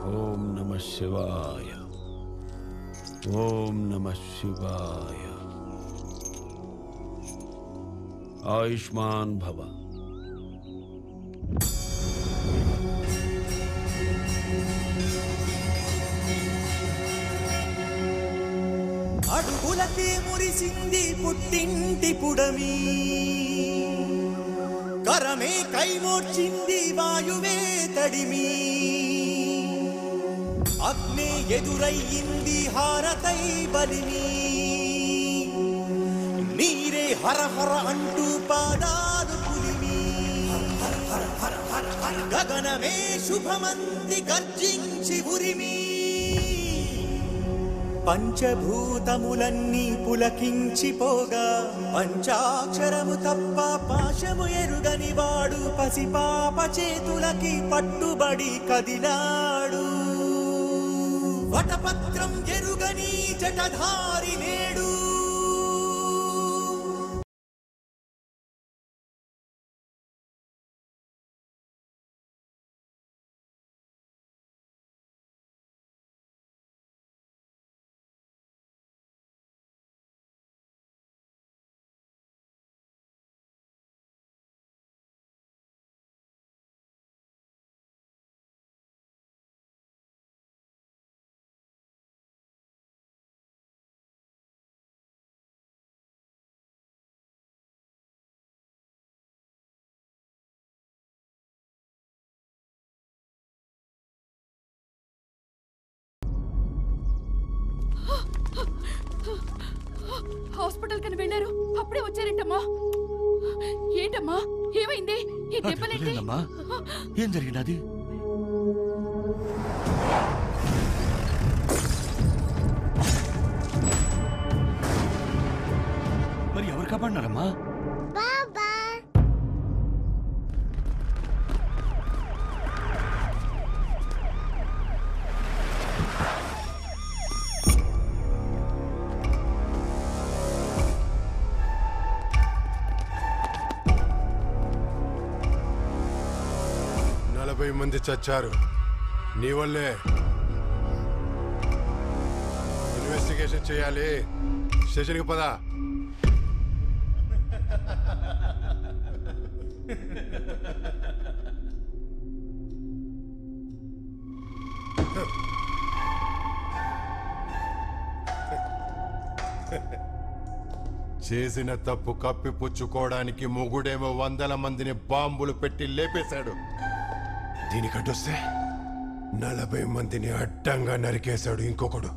ఓం నమః శివాయ. ఓం నమః శివాయ. ఆయుష్మాన్ భవ. అడుగులకే మురిసింది పుట్టింటి పుడమి, కరమే కైమోర్చింది వాయువే తడిమి, అగ్నే ఎదురయ్యింది హారతై బలిమి, నీరే హరహర అంటూ పాదాలు పులిమి, గగనమే శుభమంది గర్జించి ఉరిమి, పంచభూతములన్నీ పులకించిపోగా పంచాక్షరము తప్ప పాశము ఎరుగని వాడు పసిపాప చేతులకి పట్టుబడి కదిలాడు. వటపత్రం ఎరుగని జటధారి నేడు. హాస్పిటల్ కని వెళ్ళారు, అప్పుడే వచ్చారేంటమ్మా? ఏంటమ్మా ఏమైంది? ఈ దెబ్బలేంటి? ఏం జరిగినది? మరి ఎవరు కాపాడినారమ్మా? బాబా 40 మంది చచ్చారు నీ వల్లే. ఇన్వెస్టిగేషన్ చేయాలి. స్టేషన్కి పదా. చేసిన తప్పు కప్పిపుచ్చుకోవడానికి మొగుడేమో 100 మందిని బాంబులు పెట్టి లేపేశాడు. దీనికట్టొస్తే 40 మందిని అడ్డంగా నరికేశాడు ఇంకొకడు.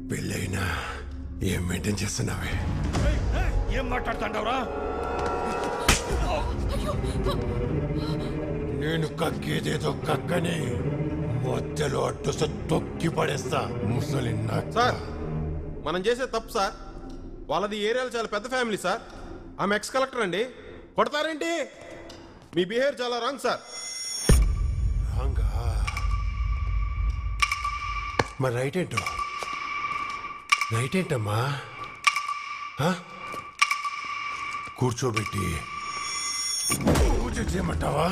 పెళ్ళైనా ఏం మెయింటైన్ చేస్తున్నావే? ఏం మాట్లాడుతాండవరా? నేను కక్కేదేదో కక్కని మధ్యలో అడ్డు తొక్కి పడేస్తా ముసలి. సార్ మనం చేసే తప్పు సార్. వాళ్ళది ఏరియాలో చాలా పెద్ద ఫ్యామిలీ సార్. ఆమె ఎక్స్ కలెక్టర్ అండి. కొడతారేంటి? మీ బిహేవియర్ చాలా రాంగ్ సార్. రాంగా? మరి రైట్ ఏంటో? రైట్ ఏంటమ్మా? కూర్చోబెట్టి పూజ చేయమంటావా?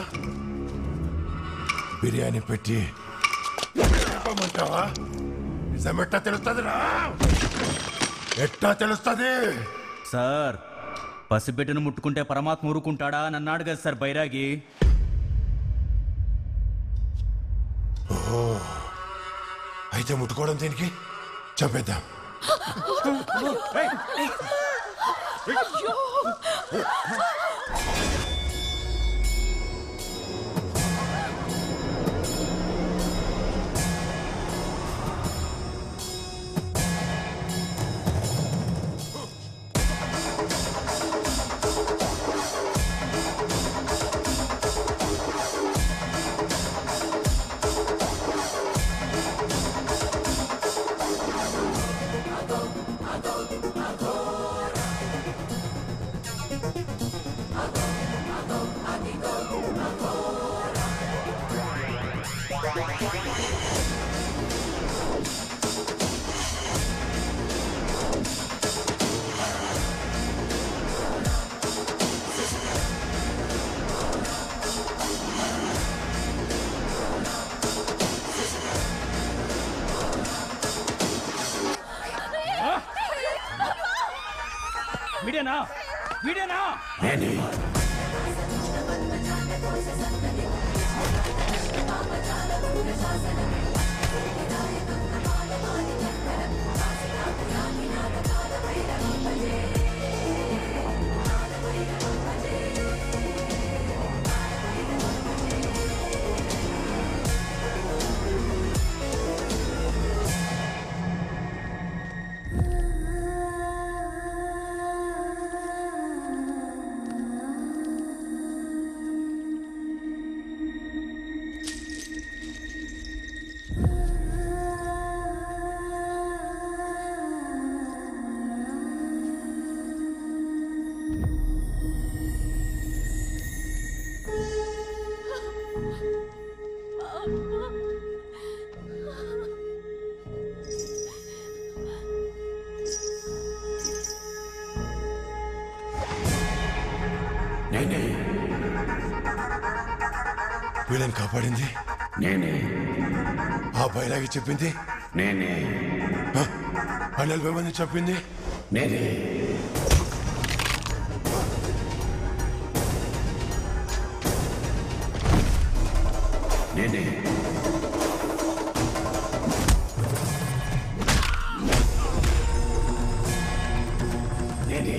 బిర్యానీ పెట్టి చెప్పమంటావా? నిజమెట్టా తెలుస్తుందిరా? ఎట్టా తెలుస్తుంది? సార్ పసిబిడ్డను ముట్టుకుంటే పరమాత్మ ఊరుకుంటాడా అని అన్నాడు కదా సార్ బైరాగి. ఓహో, అయితే ముట్టుకోవడం దేనికి? చంపేద్దాం. వీడేనా వీడేనా నేనే. నేనే. వీళ్ళని కాపాడింది నేనే. ఆ బైరాగి చెప్పింది నేనే. ఆ 40 మంది చెప్పింది నేనే. నేనే. నేనే.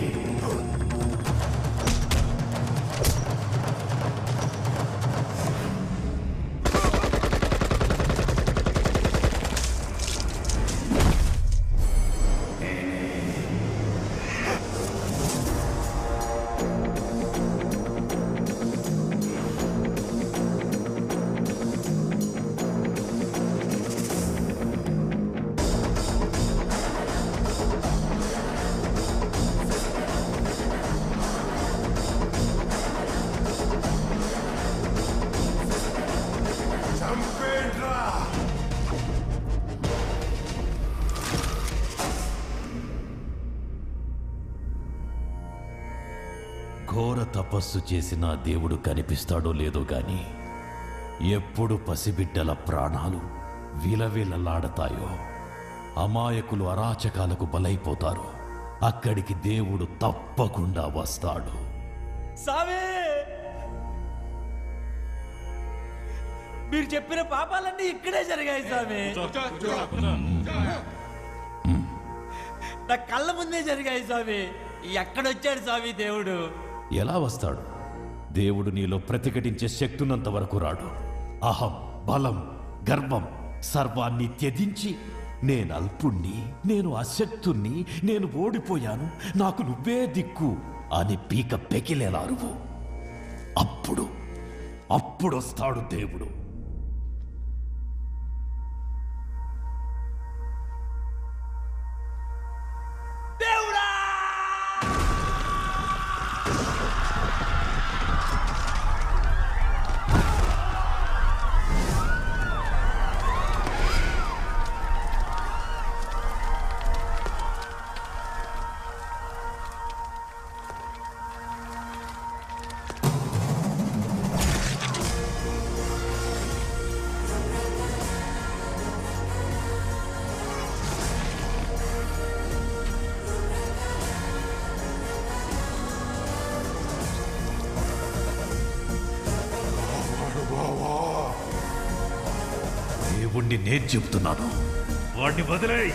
చంపేండ్రా. ఘోర తపస్సు చేసిన దేవుడు కనిపిస్తాడో లేదో గాని ఎప్పుడు పసిబిడ్డల ప్రాణాలు విలవిలలాడతాయో, అమాయకులు అరాచకాలకు బలైపోతారు, అక్కడికి దేవుడు తప్పకుండా వస్తాడు. సామే మీరు చెప్పిన పాపాలన్నీ ఇక్కడే జరిగాయి సామే. నా కళ్ళ ముందే జరిగాయి స్వామి. ఎక్కడొచ్చాడు స్వామి దేవుడు? ఎలా వస్తాడు? దేవుడు నీలో ప్రతిఘటించే శక్తున్నంత వరకు రాడు. అహం, బలం, గర్వం సర్వాన్ని త్యజించి నేను అల్పుణ్ణి, నేను అశక్తుణ్ణి, నేను ఓడిపోయాను, నాకు నువ్వే దిక్కు అని పీక పెకిలేలా అరువు. అప్పుడొస్తాడు దేవుడు. దేవుణ్ణి నేను చెబుతున్నాను, వాడిని వదిలేయ్.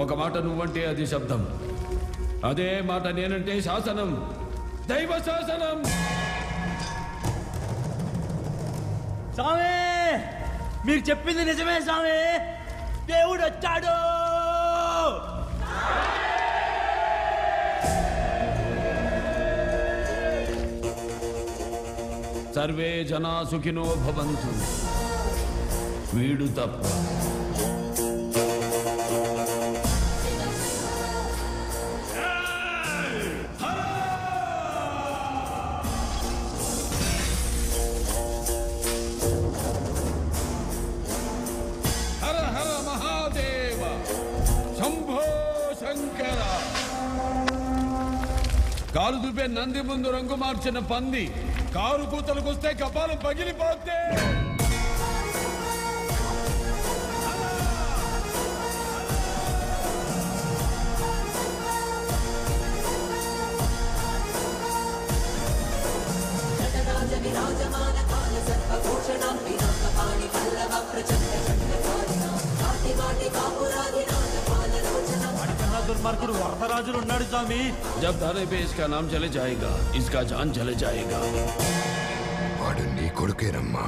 ఒక మాట నువ్వంటే అది శబ్దం, అదే మాట నేనంటే శాసనం, దైవ శాసనం. స్వామి మీరు చెప్పింది నిజమే స్వామి. దేవుడు వచ్చాడు. సర్వే జనా సుఖినో భవంతు. వీడు తప్ప పాలు దుపే నంది ముందు రంగు మార్చిన పంది కారు కూతలకొస్తే కపాలం పగిలిపోతే దుర్మార్గుడు వరదరాజులు ఉన్నాడు స్వామి. जब धरने पे इसका नाम चले जाएगा इसका जान चले जाएगा. వాడు నీ కొడుకేనమ్మా.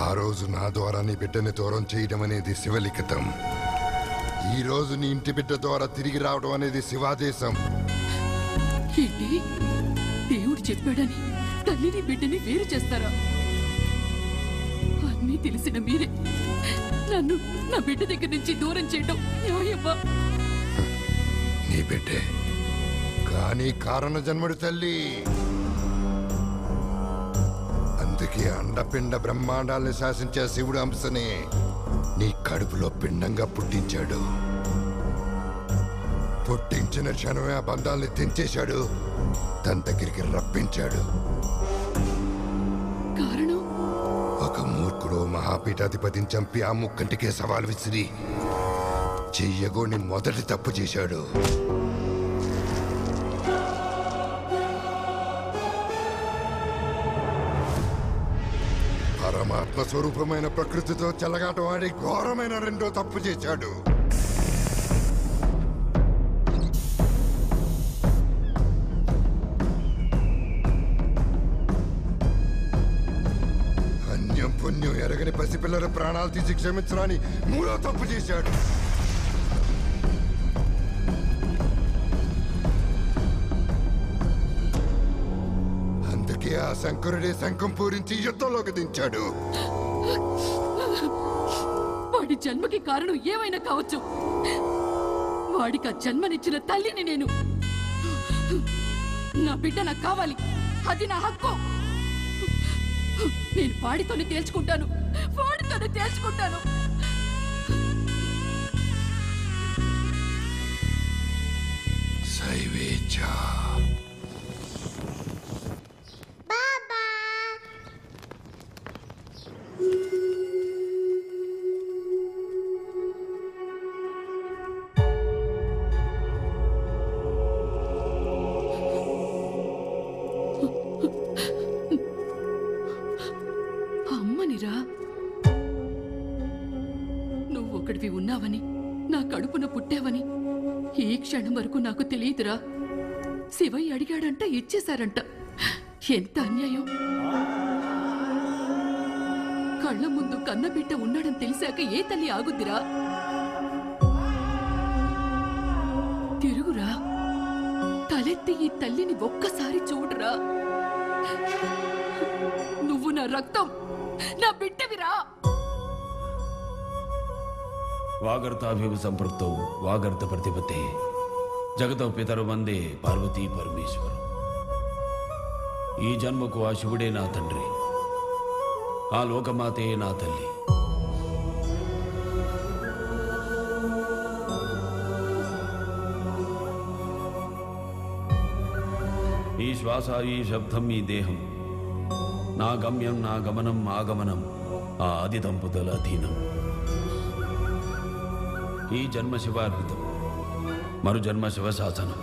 ఆ రోజు నా ద్వారా నీ బిడ్డని దూరం చేయడం అనేది శివలిఖితం. ఈ రోజు నీ ఇంటి బిడ్డ ద్వారా తిరిగి రావడం అనేది శివాదేశం. ఏంటి దేవుడు చెప్పాడని తల్లిని బిడ్డని వేరు చేస్తారా? అన్నీ తెలిసిన మీరే నన్ను నా బిడ్డ దగ్గర నుంచి దూరం చేయడం న్యాయమా? నీ బిడ్డే కానీ కారణ జన్ముడి తల్లి. అందుకే అండపిండ బ్రహ్మాండాల్ని శాసించే శివుడు అంశని నీ కడుపులో పిండంగా పుట్టించాడు. పుట్టించిన క్షణమే ఆ బంధాల్ని తెంచేశాడు, తన దగ్గరికి రప్పించాడు. కారణం ఒక మూర్ఖుడు మహాపీఠాధిపతిని చంపి ఆ ముక్కంటికే సవాల్ విసిరి చెయ్యగోని మొదటి తప్పు చేశాడు. పరమాత్మ స్వరూపమైన ప్రకృతితో చెలగాటవాడి ఘోరమైన రెండో తప్పు చేశాడు. అన్యం పుణ్యం ఎరగని పసిపిల్లల ప్రాణాలు తీసి క్షమించరాని మూడో తప్పు చేశాడు. అందుకే ఆ శంకరుడే శంఖం పూరించి యుద్ధంలోకి దించాడు. వాడి జన్మకి కారణం ఏమైనా కావచ్చు. వాడికి ఆ జన్మనిచ్చిన తల్లిని నేను. నా బిడ్డ నాకు కావాలి, అది నా హక్కు. నేను వాడితోనే తేల్చుకుంటాను, వాడితోనే తేల్చుకుంటాను. శైవేచ్ఛ. అమ్మనిరా, నువ్వు ఒకడివి ఉన్నావని, నా కడుపున పుట్టావని ఈ క్షణం వరకు నాకు తెలియదురా. శివయ్య అడిగాడంట, ఇచ్చేశారంట. ఎంత అన్యాయం! కళ్ళ ముందు కన్నబిడ్డ ఉన్నాడని తెలిసాక ఏ తల్లి ఆగుద్దిరా? తిరుగురా, తలెత్తి ఈ తల్లిని ఒక్కసారి చూడరా. నువ్వు నా రక్తం, నా బిడ్డవిరా. వాగర్తాభివ సంపృక్తౌ వాగర్త ప్రతిపతే జగతో పితరు వందే పార్వతీ పరమేశ్వరం. ఈ జన్మకు ఆ శివుడే నా తండ్రి, ఆ లోకమాతే నా తల్లి. ఈ శ్వాస, ఈ శబ్దం, ఈ దేహం, నా గమ్యం, నా గమనం, ఆగమనం ఆ ఆది దంపతుల అధీనం. ఈ జన్మ శివార్పితం, మరు జన్మ శివ శాసనం.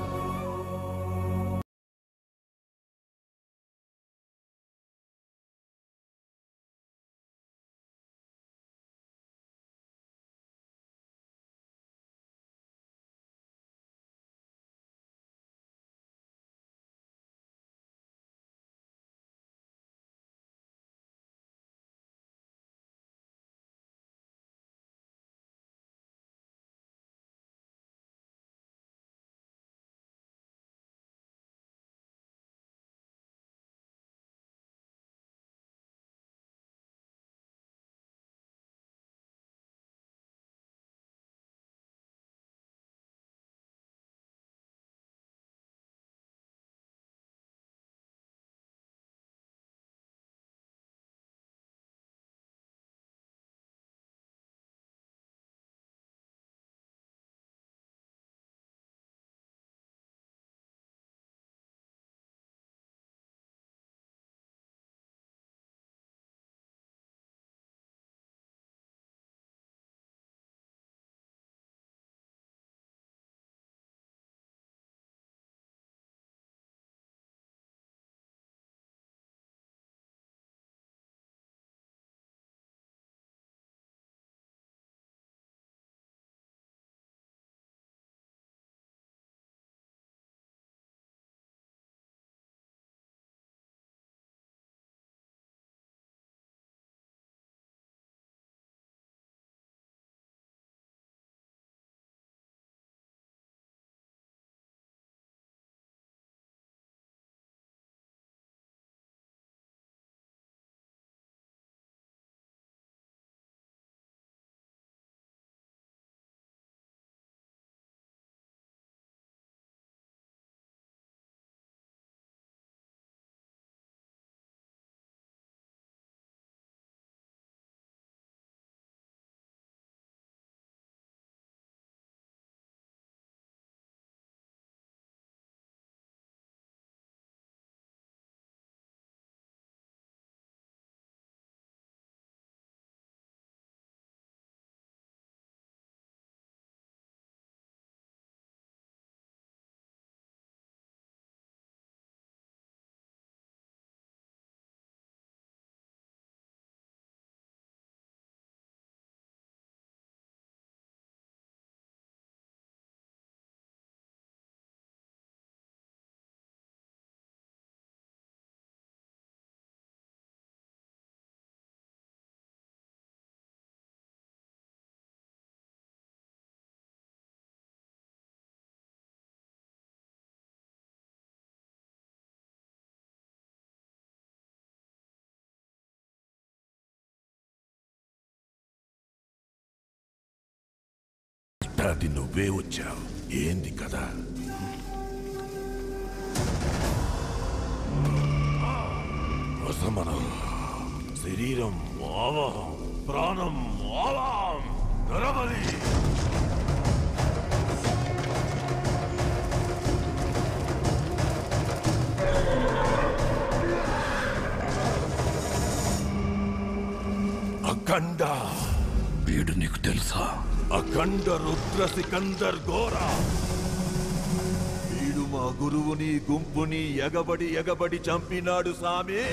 హఠాతి నువ్వే వచ్చావు, ఏంది కదా? వసమనం, శరీరం ఆవాహం, ప్రాణం ఆవాహం, నరబలి. అఖండ, వీడు నీకు తెలుసా? అఖండ రుద్ర సికందర్ ఘోరా. వీడు మా గురువుని గుంపుని ఎగబడి చంపినాడు సామి.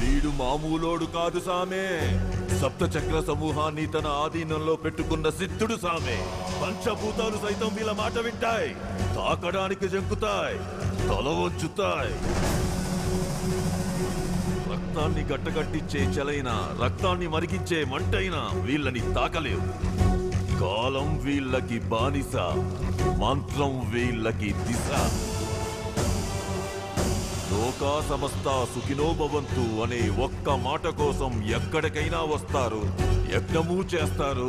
వీడు మామూలోడు కాదు సామే. సప్తచక్ర సమూహాన్ని తన ఆధీనంలో పెట్టుకున్న సిద్ధుడు సామే. పంచభూతాలు సైతం వీళ్ళ మాట వింటాయి, తాకడానికి జంకుతాయి, తల వంచుతాయి. రక్తాన్ని గట్టగట్టించే చలైన, రక్తాన్ని మరిగించే మంటైనా వీళ్ళని తాకలేవు. కాలం వీళ్ళకి బానిస, మంత్రం వీళ్ళకి దిశ. లోకా సమస్త సుఖినో భవంతు అనే ఒక్క మాట కోసం ఎక్కడికైనా వస్తారు, యజ్ఞము చేస్తారు,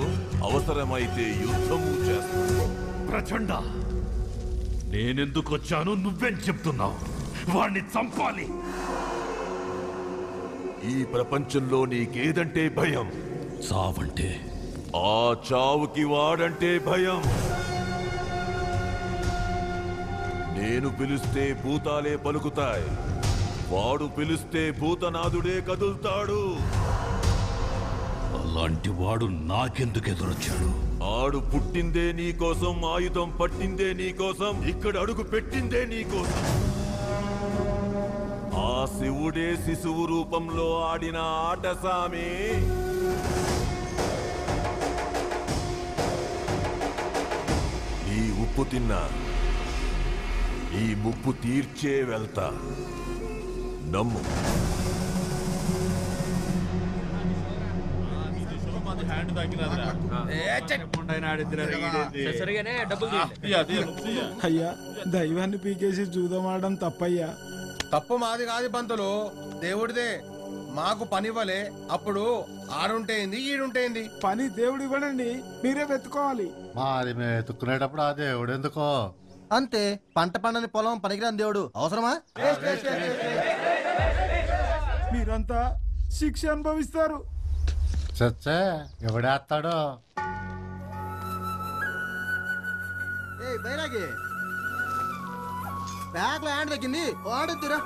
అవసరమైతే యుద్ధము చేస్తారు. ప్రచండ, నేనెందుకు వచ్చాను నువ్వేం చెప్తున్నావు? వాణ్ణి చంపాలి. ఈ ప్రపంచంలో నీకేదంటే భయం? చావంటే. ఆ చావుకి వాడంటే భయం. నేను పిలిస్తే భూతాలే పలుకుతాయి, వాడు పిలిస్తే భూతనాథుడే కదులుతాడు. అలాంటి వాడు నాకెందుకు ఎదురొచ్చాడు? ఆడు పుట్టిందే నీ కోసం, ఆయుధం పట్టిందే నీ కోసం, ఇక్కడ అడుగు పెట్టిందే నీ కోసం. ఆ శివుడే శిశువు రూపంలో ఆడిన ఆట సామి. ఈ ఉప్పు తిన్నా, ఈ ముప్పు తీర్చే వెళ్తా, నమ్ము. అయ్యా, దైవాన్ని పీకేసి చూదమాడడం తప్పయ్యా. తప్పు మాది కాదు పంతులు, దేవుడిదే. మాకు పని ఇవ్వలే, అప్పుడు ఆడుంటేంది ఈడుంటేంది. పని దేవుడు ఇవ్వడండి, మీరే వెతుకోవాలి. మాది మేము ఎత్తుకునేటప్పుడు ఆ దేవుడు ఎందుకో? అంతే, పంట పండని పొలం పనికిరాని దేవుడు అవసరమా? మీరంతా శిక్ష అనుభవిస్తారు. చచ్చే, ఎవడేస్తాడో? బైరాగి బ్యాగ్ లో హ్యాండ్ తగ్గింది, వాడుతురా.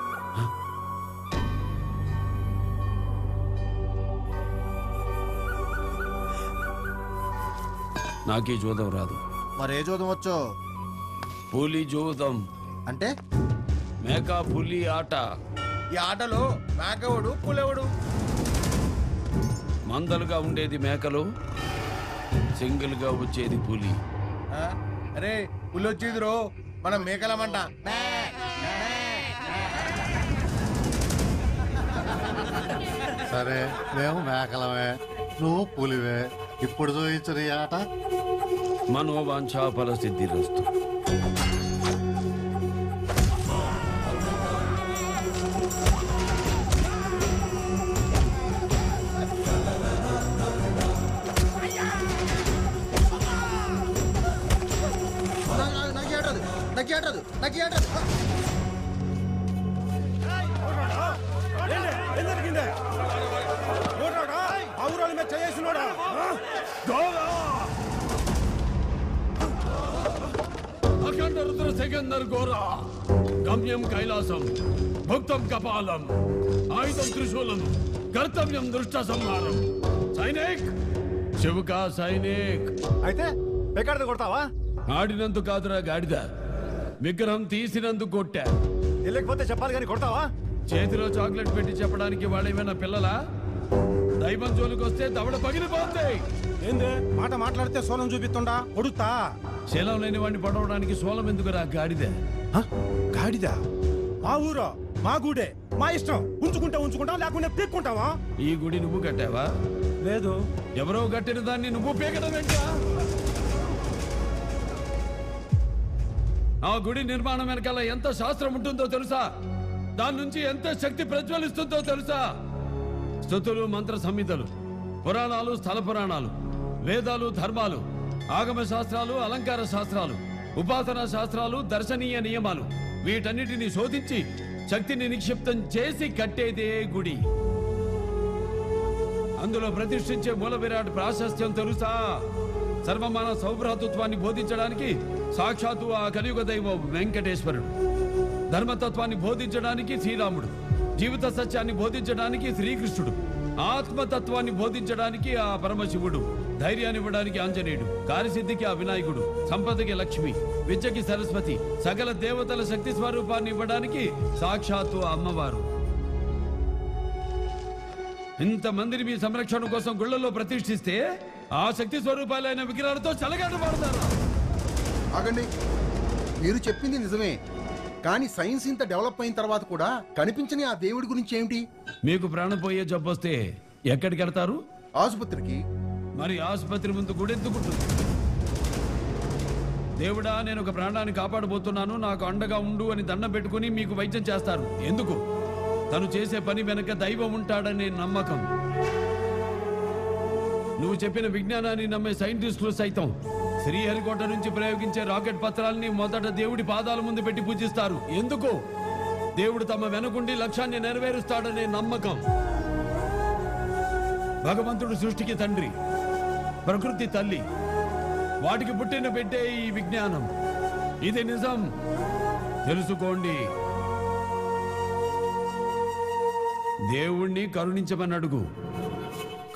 నాకీ జోదం రాదు. మరే జోదం వచ్చో? పులి జోదం అంటే మేక పులి ఆట. ఈ ఆటలో మేకవుడు పులెవడు? మందలుగా ఉండేది మేకలు, సింగిల్ గా వచ్చేది పులి. అరే పులి వచ్చేదిరో, మనం మేకలమంట. సరే, మేము మేకలమే, నువ్వు పులివే. ఇప్పుడు చూయించరు ఈ ఆట. మనోవాంఛా ఫలసిద్ధిరస్తు. అఖండ రుద్ర సికందర్ ఘోరా. గమ్యం కైలాసం, భుక్తం కపాలం, ఆయుధం త్రిశూలం, కర్తవ్యం దృష్ట సంహారం. సైనిక్, శివకా సైనిక్. అయితే ఎక్కడ కొడతావా? ఆడినందుకు కాదురా గాడిద, విగ్రహం తీసినందుకు కొట్టా. వెళ్ళకపోతే చెప్పాలి కానీ కొడతావా? చేతిలో చాక్లెట్ పెట్టి చెప్పడానికి వాళ్ళేమైనా పిల్లలా? దైవం జోలికి వస్తే దవడ పగిలిపోతాయి. ఏందే మాట మాట్లాడితే సోలం చూపిస్తుండా? కొడుతా. శీలం లేని వాడిని పడవడానికి సోలం ఎందుకురా గాడిద? గాడిదా? మా ఊరో, మా గూడే, మా ఇష్టం. ఉంచుకుంటాం, లేకుంటే పీక్కుంటావా? ఈ గుడి నువ్వు కట్టావా? లేదు. ఎవరో కట్టిన దాన్ని నువ్వు పీకడం ఏంటా? ఆ గుడి నిర్మాణం వెనకాల ఎంత శాస్త్రం ఉంటుందో తెలుసా? దాని నుంచి ఎంత శక్తి ప్రజ్వలిస్తుందో తెలుసా? స్తుతులు, మంత్ర సంహితలు, పురాణాలు, స్థల పురాణాలు, వేదాలు, ధర్మాలు, ఆగమ శాస్త్రాలు, అలంకార శాస్త్రాలు, ఉపాసనా శాస్త్రాలు, దర్శనీయ నియమాలు వీటన్నిటిని శోధించి శక్తిని నిక్షిప్తం చేసి కట్టేదే గుడి. అందులో ప్రతిష్ఠించే మూల విరాట్ ప్రాశస్త్యం తెలుసా? సర్వమాన సౌభ్రాతృత్వాన్ని బోధించడానికి సాక్షాత్తు ఆ కలియుగ దైవం వెంకటేశ్వరుడు, ధర్మతత్వాన్ని బోధించడానికి శ్రీరాముడు, జీవిత సత్యాన్ని బోధించడానికి శ్రీకృష్ణుడు, ఆత్మతత్వాన్ని బోధించడానికి ఆ పరమశివుడు, ధైర్యాన్ని ఇవ్వడానికి ఆంజనేయుడు, కార్యసిద్ధికి ఆ వినాయకుడు, సంపదకి లక్ష్మి, విద్యకి సరస్వతి, సకల దేవతల శక్తి స్వరూపాన్ని ఇవ్వడానికి సాక్షాత్తు అమ్మవారు. ఇంతమందిని మీ సంరక్షణ కోసం గుళ్ళల్లో ప్రతిష్ఠిస్తే ఆ శక్తి స్వరూపాలైన విగ్రహాలతో చలగాట పడతారు. ఆగండి, మీరు చెప్పింది నిజమే, కానీ సైన్స్ ఇంత డెవలప్ అయిన తర్వాత కూడా కనిపించని ఆ దేవుడి గురించి ఏమిటి? మీకు ప్రాణం పోయే జబ్బు వస్తే ఎక్కడికి వెళ్తారు? ఆసుపత్రికి. మరి ఆసుపత్రి ముందు గుడెత్తుకుంటుంది. దేవుడా, నేను ఒక ప్రాణాన్ని కాపాడబోతున్నాను, నాకు అండగా ఉండు అని దండం పెట్టుకుని మీకు వైద్యం చేస్తారు. ఎందుకు? తను చేసే పని వెనక దైవం ఉంటాడనే నమ్మకం. నువ్వు చెప్పిన విజ్ఞానాన్ని నమ్మే సైంటిస్టులు సైతం శ్రీహరికోట నుంచి ప్రయోగించే రాకెట్ పత్రాలని మొదట దేవుడి పాదాల ముందు పెట్టి పూజిస్తారు. ఎందుకు? దేవుడు తమ వెనకుండి లక్ష్యాన్ని నెరవేరుస్తాడనే నమ్మకం. భగవంతుడు సృష్టికి తండ్రి, ప్రకృతి తల్లి, వాటికి పుట్టిన పెట్టే ఈ విజ్ఞానం. ఇది నిజం, తెలుసుకోండి. దేవుణ్ణి కరుణించమని అడుగు,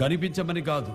కనిపించమని కాదు.